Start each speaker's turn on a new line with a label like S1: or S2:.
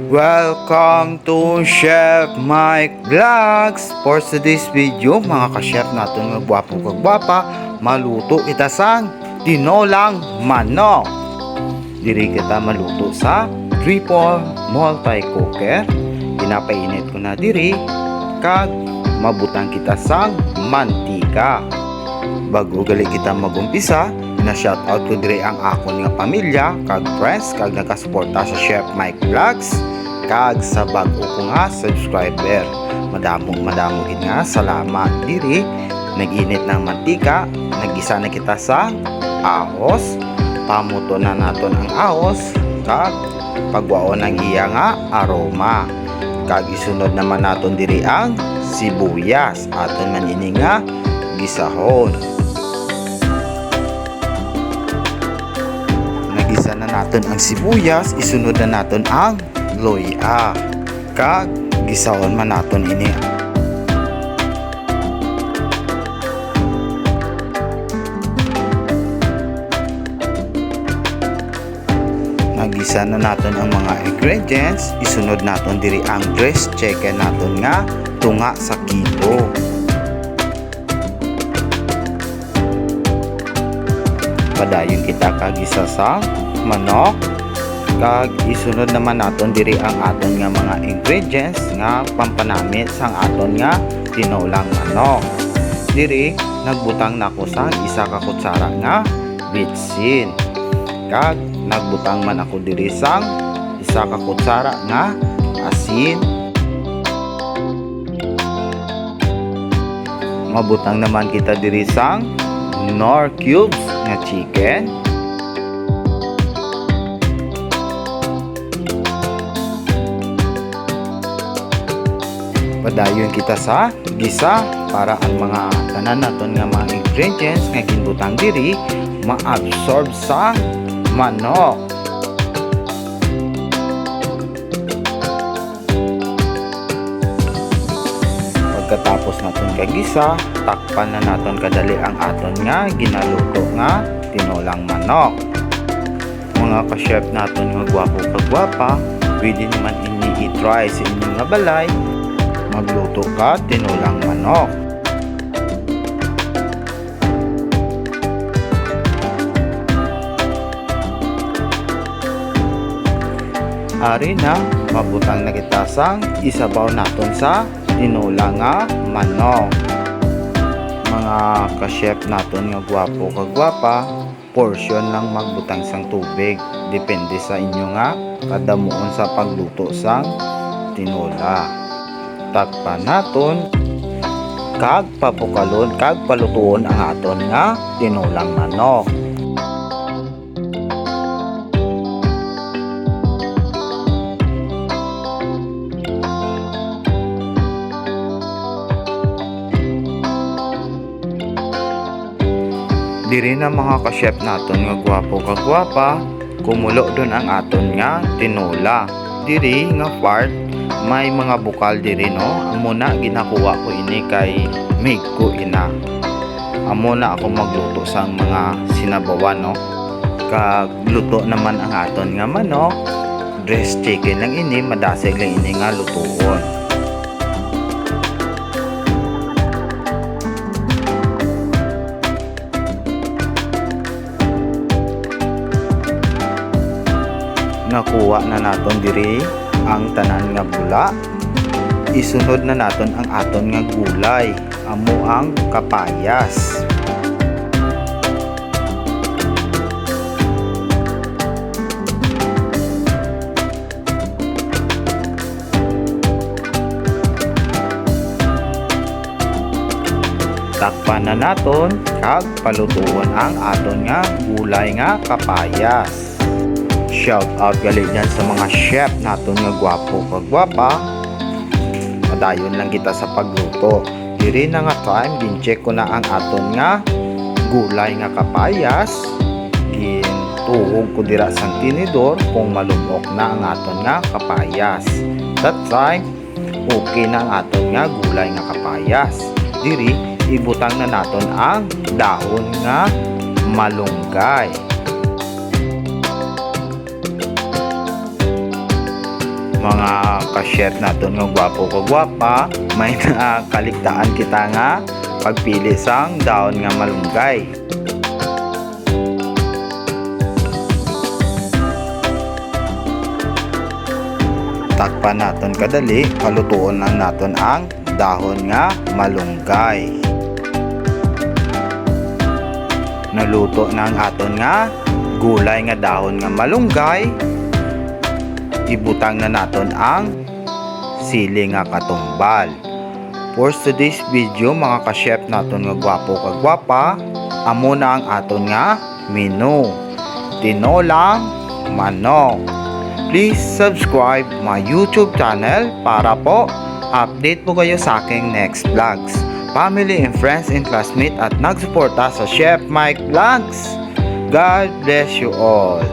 S1: Welcome to Chef Mike Vlogs. For today's video, mga ka-chef natin nga gwapo kagwapa, maluto kita sang tinolang manok. Diri kita maluto sa triple multi-cooker. Pinapainit ko na diri kag mabutang kita sang mantika. Bago gali kita magumpisa, na shoutout ko diri ang akon nga pamilya kag friends kag nakasuporta sa Chef Mike Vlogs kag sa bag-o ko nga subscriber. Madamong gid nga salamat diri. Nag-init ng mantika, nagisa na kita sa ahos, pamuto na naton ang ahos kag pagwaon ng iya nga aroma. Kag isunod naman naton diri ang sibuyas aton man ini nga gisahon. Nagisa na naton ang sibuyas, isunod na naton ang loya kag gisahon man naton ini. Nagisa na naton ang mga ingredients, isunod naton diri ang dressed chicken naton nga tunga sa kilo. Padayon kita kagisa sa manok kag isunod naman naton diri ang aton nga mga ingredients nga pampanamit sang aton nga tinolang manok. Diri nagbutang nako sa isa ka kutsara nga bitsin kag nagbutang man ako diri sang isa ka kutsara nga asin. Mabutang naman kita diri sang nor cubes nga chicken. Padayon kita sa gisa para ang mga tanan naton nga mga ingredients nga ginbutang diri ma-absorb sa manok. Pagkatapos naton kagisa, takpan na naton kadali ang aton nga ginaluto nga tinolang manok. Mga ka-chef naton nga gwapo kagwapa, pwede naman ini i-try sa inyong nga balay magluto ka tinolang manok. Ari na mabutang na kita sang isabaw naton sa tinolang nga manok. Mga ka-chef naton nga gwapo kagwapa, portion lang magbutang sang tubig, depende sa inyo nga kadamuon sa pagluto sang tinola. Takpan naton kag papukalon kag palutuon ang aton nga tinolang manok. Diri na mga ka-chef naton nga gwapo kagwapa, kumulo don ang aton nga tinola. Diri nga part may mga bukal diri no. Amo na ginakuha ko ini kay make ko ina. Amo na ako magluto sang mga sinabawan no. Kag luto naman ang aton nga manok. Dressed chicken lang ini, madasig lang ini nga lutuon. Nakuha na naton diri ang tanan nga bula. Isunod na naton ang aton nga gulay, amo ang kapayas. Takpan na naton kag palutuon ang aton nga gulay nga kapayas. Shout out gali dyan sa mga chef naton nga gwapo kagwapa. Padayon lang kita sa pagluto. Diri na nga time gin-check ko na ang aton nga gulay nga kapayas. Gintuhog ko dira sang tinidor kung malumok na ang aton nga kapayas. That time okay na ang aton nga gulay nga kapayas. Diri ibutang na naton ang dahon nga malunggay. mga ka-chef naton nga gwapo kagwapa, may nakaligtaan kita nga pagpili sang daon nga malunggay. Takpan naton kadali, palutuon lang naton ang dahon nga malunggay. Naluto na ang aton nga gulay nga dahon nga malunggay. Ibutang na naton ang sili nga katumbal. For today's video mga ka-chef naton nga gwapo kagwapa, amo na ang aton nga menu. Tinolang manok. Please subscribe my YouTube channel para po update po kayo sa aking next vlogs. Family and friends and classmates at nagsuporta sa Chef Mike Vlogs. God bless you all.